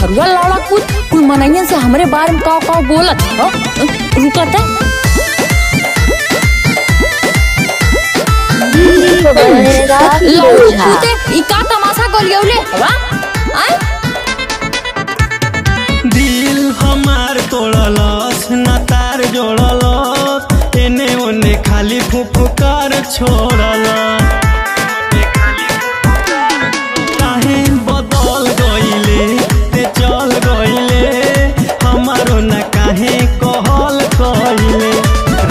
चिथरुआ लौड़ा कुल मनैयन से हमरे बारे में का बोलत हो। रुकत है ई का तमाशा गोलियौले हवा आय दिल हमार तोड़लस ना तार जोड़लस एने ओने खाली फुफकार छोड़लस काहे बदल गइले ते चल गइले हमारो ना काहे कहल कइले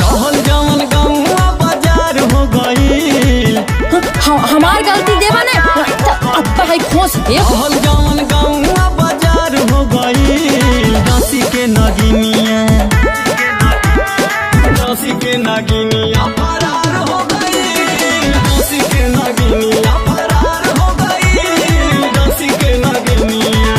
रहल जवन गौवा बाजार हो गइल हमार गलती देवा ने अब है खोस दे रहल जवन गौवा बाजार हो गइल दसी के नगिनिया फरार हो गइल दसी के नगिनिया फरार हो गइल दसी के नगिनिया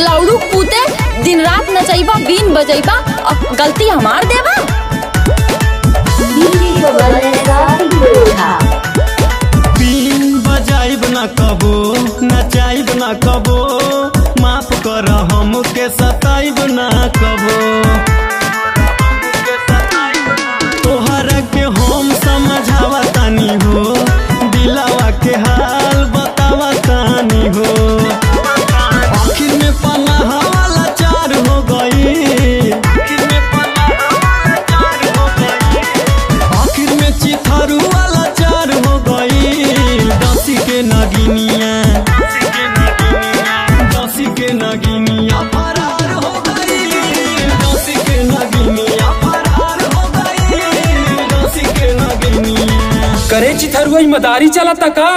लौड़ू पूते दिन रात नचैबा बीन बजैबा अब गलती हमार देवा बीन बजाइब न कबो नचाइब न कबो माफ कर हमके सताइब न कबो तोहरा के हम समझावा तानी हो दिलावा के हाल बतावा तानी हो आखिर में पनाह वाला चार हो गई आखिर में चिथरू वाला चार हो गई दसी के नगिनिया फरार हो गई दसी के नगिनिया फरार हो गई दसी के नगिनिया करे चिथरुआ मदारी चलता का।